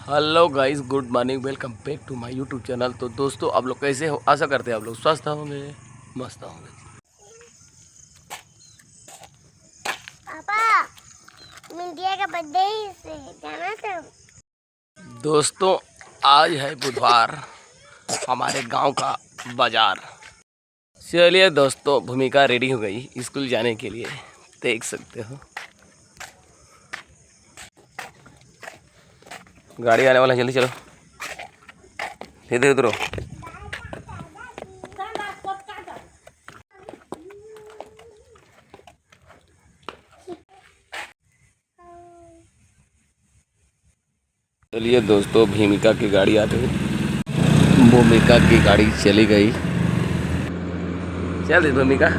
Hello guys, good morning, welcome back to my YouTube channel. तो दोस्तों, आप लोग कैसे हो? आशा करते हैं आप लोग स्वस्थ होंगे, मस्त होंगे। पापा, मिंटिया का बर्थडे से जाना था। दोस्तों, आज है बुधवार, हमारे गांव का बाजार। चलिए दोस्तों, भूमिका रेडी हो गई स्कूल जाने के लिए, देख सकते हो। गाड़ी आने वाला है, जल्दी चलो, इधर उधरो। चलिए दोस्तों, भूमिका की गाड़ी आ गई। भूमिका की गाड़ी चली गई। चल भूमिका,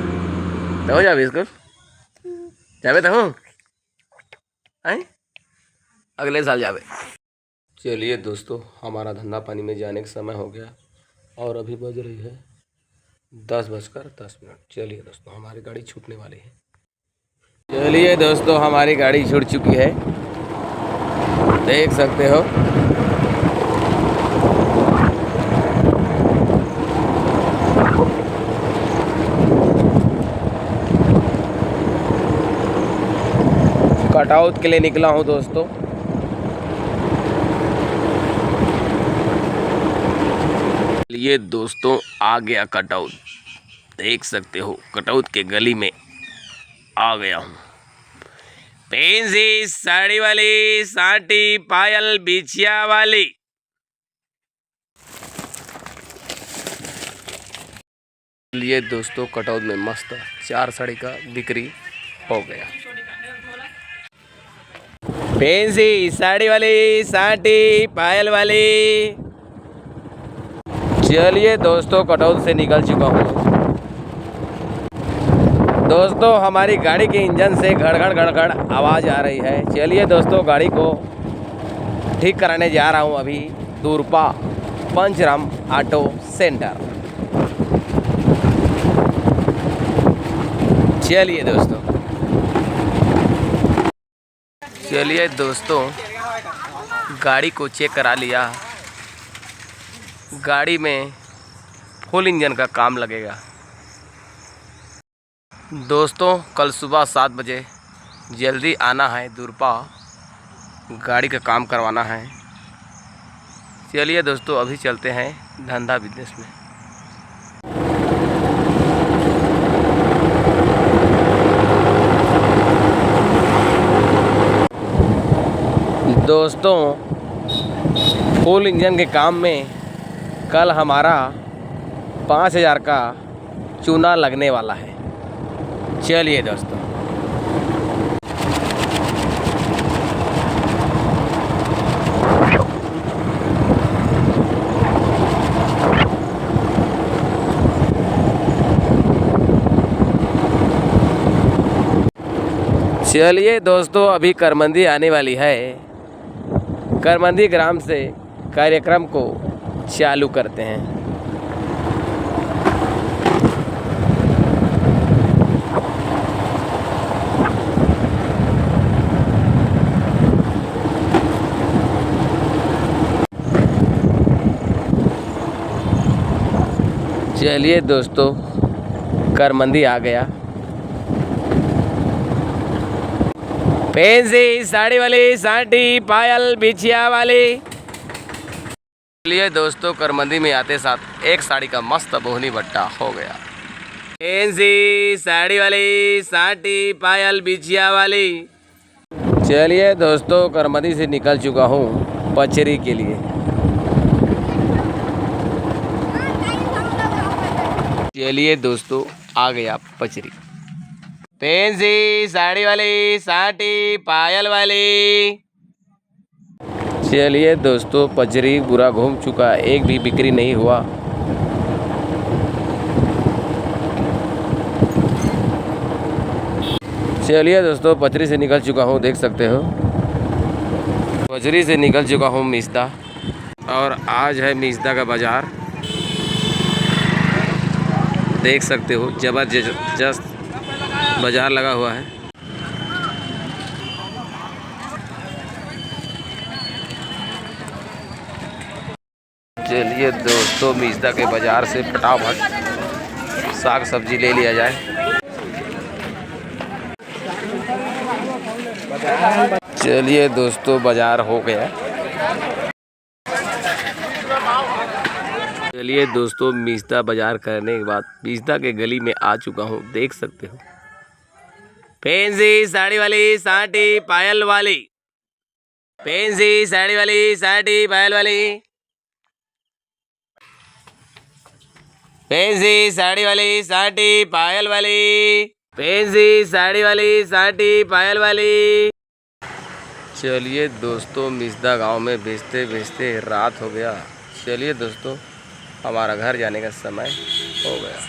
तो हो जावे स्कूल जावे तो हूँ अगले साल जावे। चलिए दोस्तों, हमारा धंधा पानी में जाने का समय हो गया और अभी बज रही है 10:10। चलिए दोस्तों, हमारी गाड़ी छूटने वाली है। चलिए दोस्तों, हमारी गाड़ी छूट चुकी है, देख सकते हो। कटआउट के लिए निकला हूँ दोस्तों। ये दोस्तों, आ गया कटआउट, देख सकते हो। कटआउट के गली में आ गया हूँ। पेंसी साड़ी वाली, साटी पायल बिछिया वाली। लिए दोस्तों, कटआउट में मस्त 4 साड़ी का बिक्री हो गया। पेंसी साड़ी वाली, साटी पायल वाली। चलिए दोस्तों, कटौत से निकल चुका हूँ। दोस्तों, हमारी गाड़ी के इंजन से गड़गड़ गड़गड़ आवाज़ आ रही है। चलिए दोस्तों, गाड़ी को ठीक कराने जा रहा हूँ अभी दूरपा पंचराम ऑटो सेंटर। चलिए दोस्तों, गाड़ी को चेक करा लिया। गाड़ी में फुल इंजन का काम लगेगा। दोस्तों, कल सुबह 7 बजे जल्दी आना है दूरपा, गाड़ी का काम करवाना है। चलिए दोस्तों, अभी चलते हैं धंधा बिजनेस में। दोस्तों, फुल इंजन के काम में कल हमारा 5,000 का चूना लगने वाला है। चलिए दोस्तों, अभी करमंदी आने वाली है। करमंदी ग्राम से कार्यक्रम को चालू करते हैं। चलिए दोस्तों, करमंदी आ गया। पेंसी साड़ी वाली, साटी पायल बिछिया वाली। चलिए दोस्तों, करमंदी में आते साथ एक साड़ी का मस्त बोहनी बट्टा हो गया। पेंसी साड़ी वाली, साटी पायल बिछिया वाली। चलिए दोस्तों, करमंदी से निकल चुका हूँ पचरी के लिए। चलिए दोस्तों, आ गया पचरी। पेंसी साड़ी वाली, साटी पायल वाली। चलिए दोस्तों, पचरी पूरा घूम चुका, एक भी बिक्री नहीं हुआ। चलिए दोस्तों, पचरी से निकल चुका हूँ, देख सकते हो। पचरी से निकल चुका हूँ मिस्दा, और आज है मिस्दा का बाज़ार, देख सकते हो। जबरदस्त बाज़ार लगा हुआ है। चलिए दोस्तों, मिस्दा के बाज़ार से फटाफट साग सब्जी ले लिया जाए। चलिए दोस्तों, बाज़ार हो गया। चलिए दोस्तों, मिस्दा बाज़ार करने के बाद मिस्दा के गली में आ चुका हूँ, देख सकते हो। फैंसी साड़ी वाली, साटी पायल वाली, फैंसी साड़ी वाली, साटी पायल वाली, फैंसी साड़ी वाली, साटी पायल वाली, फैंसी साड़ी वाली, साटी पायल वाली। चलिए दोस्तों, मिस्दा गांव में बेचते बेचते रात हो गया। चलिए दोस्तों, हमारा घर जाने का समय हो गया।